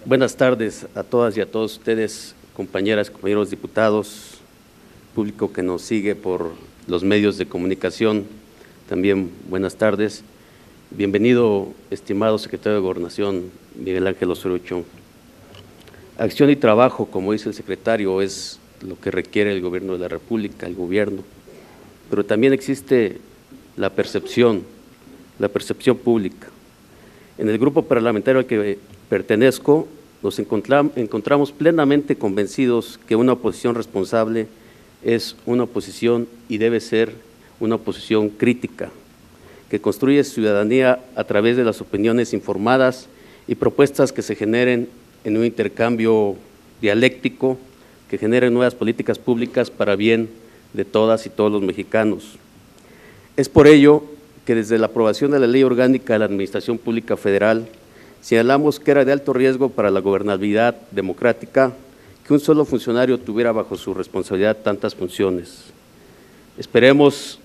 Buenas tardes a todas y a todos ustedes, compañeras, compañeros diputados, público que nos sigue por los medios de comunicación. También buenas tardes. Bienvenido, estimado secretario de Gobernación, Miguel Ángel Osorio Chong. Acción y trabajo, como dice el secretario, es lo que requiere el Gobierno de la República, el Gobierno, pero también existe la percepción pública. En el grupo parlamentario al que pertenezco, nos encontramos plenamente convencidos que una oposición responsable es una oposición y debe ser una oposición crítica, que construye ciudadanía a través de las opiniones informadas y propuestas que se generen en un intercambio dialéctico, que generen nuevas políticas públicas para bien de todas y todos los mexicanos. Es por ello que desde la aprobación de la Ley Orgánica de la Administración Pública Federal, señalamos que era de alto riesgo para la gobernabilidad democrática que un solo funcionario tuviera bajo su responsabilidad tantas funciones. Esperemos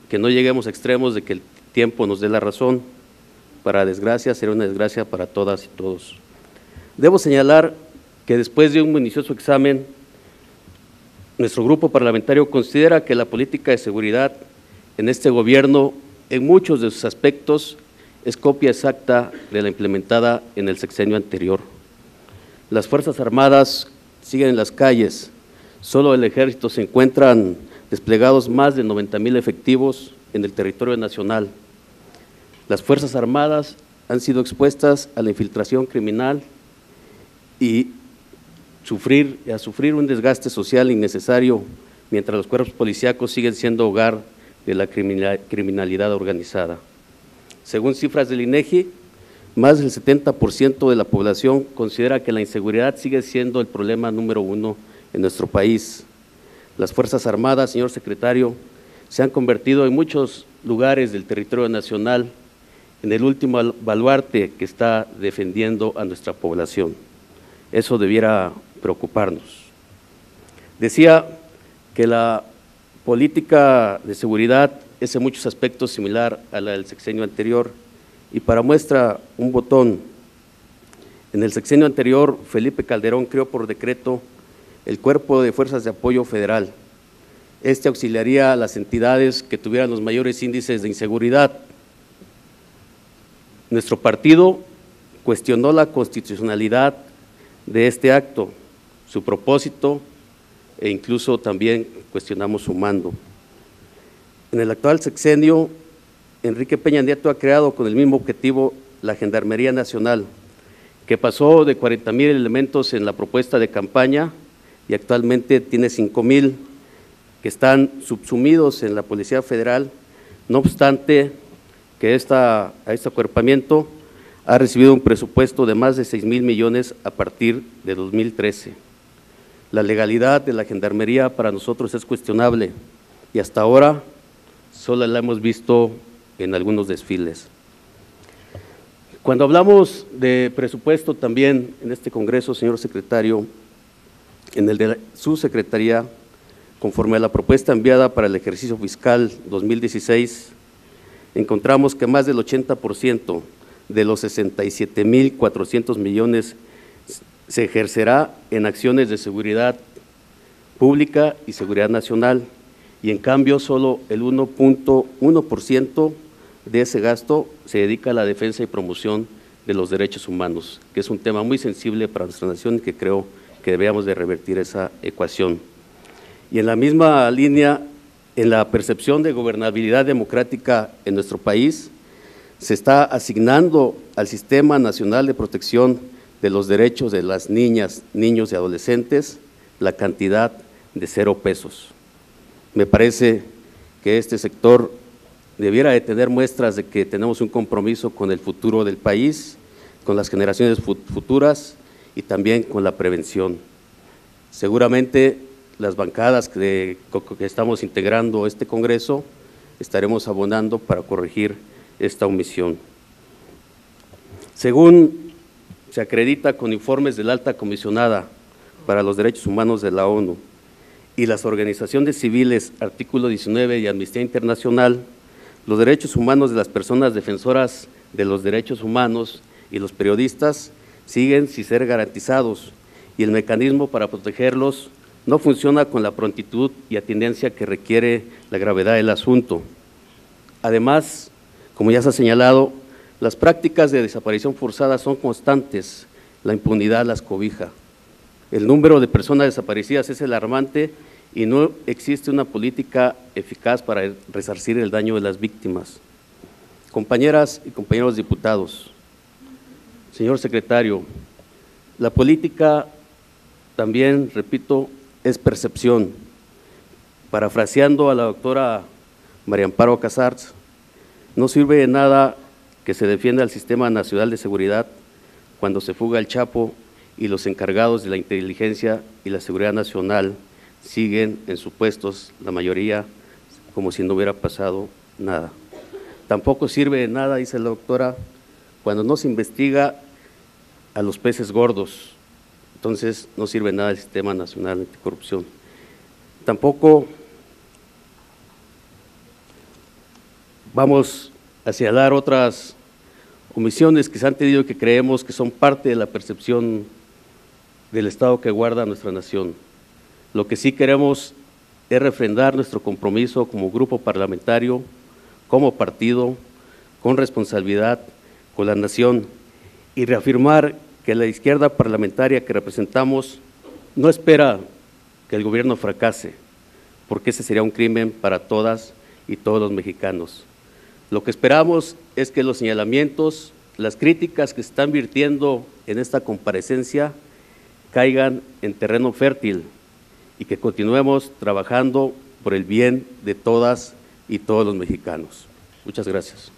que no lleguemos a extremos de que el tiempo nos dé la razón. Para desgracia, será una desgracia para todas y todos. Debo señalar que después de un minucioso examen, nuestro grupo parlamentario considera que la política de seguridad en este gobierno, en muchos de sus aspectos, es copia exacta de la implementada en el sexenio anterior. Las Fuerzas Armadas siguen en las calles, solo el Ejército se encuentran desplegados más de 90,000 efectivos en el territorio nacional. Las Fuerzas Armadas han sido expuestas a la infiltración criminal y a sufrir un desgaste social innecesario, mientras los cuerpos policíacos siguen siendo hogar de la criminalidad organizada. Según cifras del INEGI, más del 70% de la población considera que la inseguridad sigue siendo el problema número uno en nuestro país. Las Fuerzas Armadas, señor secretario, se han convertido en muchos lugares del territorio nacional en el último baluarte que está defendiendo a nuestra población. Eso debiera preocuparnos. Decía que la política de seguridad es en muchos aspectos similar a la del sexenio anterior, y para muestra un botón, en el sexenio anterior Felipe Calderón creó por decreto el Cuerpo de Fuerzas de Apoyo Federal. Este auxiliaría a las entidades que tuvieran los mayores índices de inseguridad. Nuestro partido cuestionó la constitucionalidad de este acto, su propósito, e incluso también cuestionamos su mando. En el actual sexenio, Enrique Peña Nieto ha creado con el mismo objetivo la Gendarmería Nacional, que pasó de 40,000 elementos en la propuesta de campaña y actualmente tiene 5,000 que están subsumidos en la Policía Federal. No obstante que este acuerpamiento ha recibido un presupuesto de más de 6,000 millones a partir de 2013. La legalidad de la Gendarmería para nosotros es cuestionable y hasta ahora solo la hemos visto en algunos desfiles. Cuando hablamos de presupuesto también en este Congreso, señor secretario, en el de su secretaría, conforme a la propuesta enviada para el ejercicio fiscal 2016, encontramos que más del 80% de los 67,400 millones se ejercerá en acciones de seguridad pública y seguridad nacional, y en cambio solo el 1.1% de ese gasto se dedica a la defensa y promoción de los derechos humanos, que es un tema muy sensible para nuestra nación y que creo que debemos de revertir esa ecuación. Y en la misma línea, en la percepción de gobernabilidad democrática en nuestro país, se está asignando al Sistema Nacional de Protección de los Derechos de las Niñas, Niños y Adolescentes la cantidad de 0 pesos. Me parece que este sector debiera de tener muestras de que tenemos un compromiso con el futuro del país, con las generaciones futuras y también con la prevención. Seguramente las bancadas que estamos integrando este Congreso estaremos abonando para corregir esta omisión. Según se acredita con informes de la Alta Comisionada para los Derechos Humanos de la ONU y las organizaciones civiles, artículo 19 y Amnistía Internacional, los derechos humanos de las personas defensoras de los derechos humanos y los periodistas siguen sin ser garantizados y el mecanismo para protegerlos no funciona con la prontitud y atingencia que requiere la gravedad del asunto. Además, como ya se ha señalado, las prácticas de desaparición forzada son constantes, la impunidad las cobija. El número de personas desaparecidas es alarmante y no existe una política eficaz para resarcir el daño de las víctimas. Compañeras y compañeros diputados, señor secretario, la política también, repito, es percepción. Parafraseando a la doctora María Amparo Casarts, no sirve de nada que se defienda el Sistema Nacional de Seguridad cuando se fuga el Chapo y los encargados de la inteligencia y la seguridad nacional siguen en sus puestos, la mayoría como si no hubiera pasado nada. Tampoco sirve de nada, dice la doctora, cuando no se investiga a los peces gordos, entonces no sirve nada el Sistema Nacional Anticorrupción. Tampoco vamos a señalar otras omisiones que se han tenido y que creemos que son parte de la percepción del Estado que guarda nuestra nación. Lo que sí queremos es refrendar nuestro compromiso como grupo parlamentario, como partido, con responsabilidad, con la nación y reafirmar que la izquierda parlamentaria que representamos no espera que el gobierno fracase, porque ese sería un crimen para todas y todos los mexicanos. Lo que esperamos es que los señalamientos, las críticas que se están virtiendo en esta comparecencia caigan en terreno fértil y que continuemos trabajando por el bien de todas y todos los mexicanos. Muchas gracias.